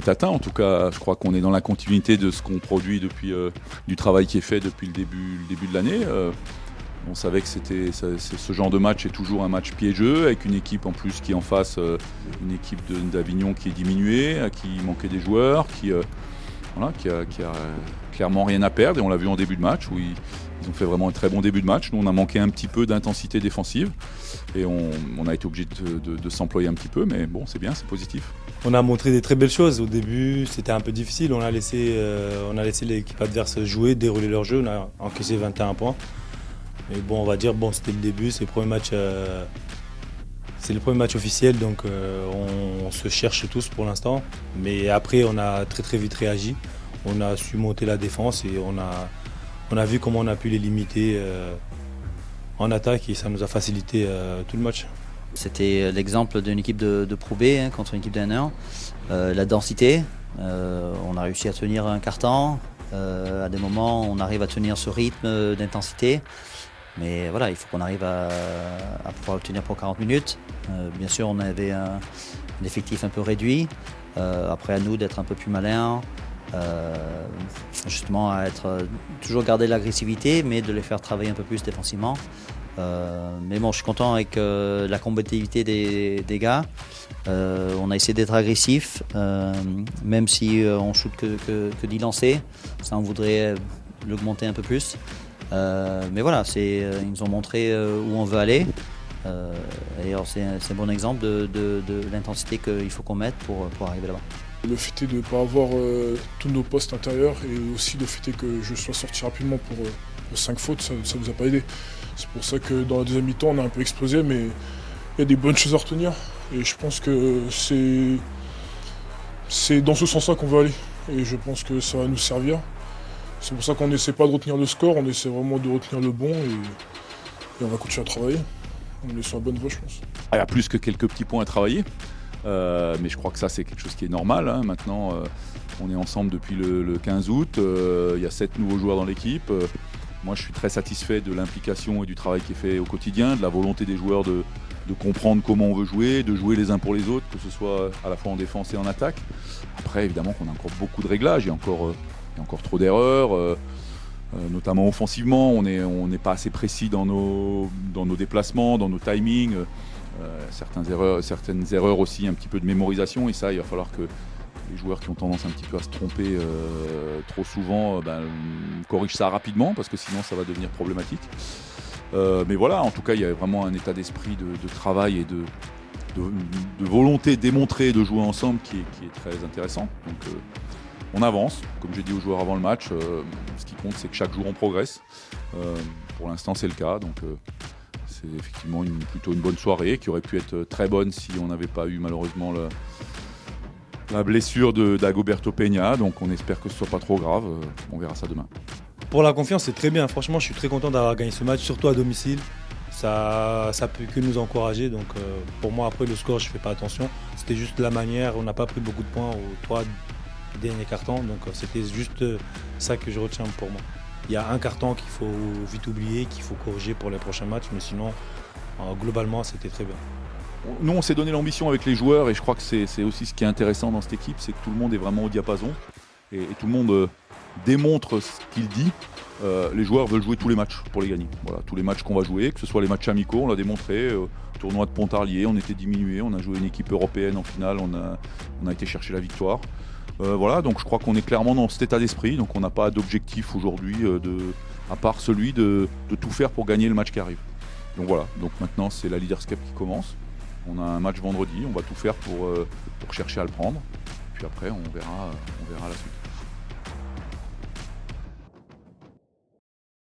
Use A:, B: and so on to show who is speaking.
A: atteint. En tout cas, je crois qu'on est dans la continuité de ce qu'on produit depuis du travail qui est fait depuis le début de l'année. On savait que ce genre de match est toujours un match piégeux, avec une équipe en plus qui est en face, une équipe d'Avignon qui est diminuée, à qui manquait des joueurs, qui a clairement rien à perdre. Et on l'a vu en début de match où ils ont fait vraiment un très bon début de match. Nous, on a manqué un petit peu d'intensité défensive et on a été obligé de s'employer un petit peu, mais bon, c'est bien, c'est positif.
B: On a montré des très belles choses. Au début, c'était un peu difficile. On a laissé l'équipe adverse jouer, dérouler leur jeu. On a encaissé 21 points. Mais bon, on va dire, c'était le début, c'est le premier match officiel, donc on se cherche tous pour l'instant. Mais après, on a très très vite réagi. On a su monter la défense et on a vu comment on a pu les limiter en attaque et ça nous a facilité tout le match.
C: C'était l'exemple d'une équipe de Pro B contre une équipe de N1. La densité, on a réussi à tenir un quart-temps. À des moments, on arrive à tenir ce rythme d'intensité. Mais voilà, il faut qu'on arrive à pouvoir le tenir pour 40 minutes. Bien sûr, on avait un effectif un peu réduit. Après, à nous d'être un peu plus malins. Justement, à toujours garder l'agressivité, mais de les faire travailler un peu plus défensivement. Mais bon, je suis content avec la combativité des gars. On a essayé d'être agressif, même si on shoot que 10 lancers. Ça, on voudrait l'augmenter un peu plus. Mais voilà, ils nous ont montré où on veut aller. Et alors c'est un bon exemple de l'intensité qu'il faut qu'on mette pour arriver là-bas.
D: Le fait de ne pas avoir tous nos postes intérieurs et aussi le fait que je sois sorti rapidement pour 5 fautes, ça ne nous a pas aidé. C'est pour ça que dans la deuxième mi-temps, on a un peu explosé, mais il y a des bonnes choses à retenir. Et je pense que c'est dans ce sens-là qu'on veut aller. Et je pense que ça va nous servir. C'est pour ça qu'on n'essaie pas de retenir le score, on essaie vraiment de retenir le bon et on va continuer à travailler. On est sur la bonne voie, je pense.
A: Il y a plus que quelques petits points à travailler, mais je crois que ça c'est quelque chose qui est normal. Maintenant, on est ensemble depuis le 15 août, il y a 7 nouveaux joueurs dans l'équipe. Moi je suis très satisfait de l'implication et du travail qui est fait au quotidien, de la volonté des joueurs de comprendre comment on veut jouer, de jouer les uns pour les autres, que ce soit à la fois en défense et en attaque. Après évidemment qu'on a encore beaucoup de réglages, il y a encore trop d'erreurs, notamment offensivement, on n'est pas assez précis dans nos déplacements, dans nos timings, certaines erreurs aussi, un petit peu de mémorisation, et ça il va falloir que les joueurs qui ont tendance un petit peu à se tromper trop souvent corrigent ça rapidement, parce que sinon ça va devenir problématique. Mais voilà, en tout cas il y a vraiment un état d'esprit de travail et de volonté démontrée de jouer ensemble qui est très intéressant. Donc, on avance, comme j'ai dit aux joueurs avant le match, ce qui compte c'est que chaque jour on progresse. Pour l'instant c'est le cas, donc c'est effectivement plutôt une bonne soirée qui aurait pu être très bonne si on n'avait pas eu malheureusement la blessure d'Agoberto Peña, donc on espère que ce soit pas trop grave, on verra ça demain.
B: Pour la confiance, c'est très bien, franchement je suis très content d'avoir gagné ce match, surtout à domicile. Ça peut que nous encourager, donc pour moi après le score je fais pas attention, c'était juste la manière, on n'a pas pris beaucoup de points aux 3 derniers cartons, donc c'était juste ça que je retiens pour moi. Il y a un carton qu'il faut vite oublier, qu'il faut corriger pour les prochains matchs, mais sinon globalement c'était très bien.
A: Nous on s'est donné l'ambition avec les joueurs et je crois que c'est aussi ce qui est intéressant dans cette équipe, c'est que tout le monde est vraiment au diapason et tout le monde démontre ce qu'il dit. Les joueurs veulent jouer tous les matchs pour les gagner. Voilà, tous les matchs qu'on va jouer, que ce soit les matchs amicaux, on l'a démontré, tournoi de Pontarlier, on était diminué, on a joué une équipe européenne en finale, on a été chercher la victoire. Voilà, donc je crois qu'on est clairement dans cet état d'esprit, donc on n'a pas d'objectif aujourd'hui à part celui de tout faire pour gagner le match qui arrive. Donc voilà, donc maintenant c'est la Leaders Cup qui commence. On a un match vendredi, on va tout faire pour chercher à le prendre. Puis après on verra la suite.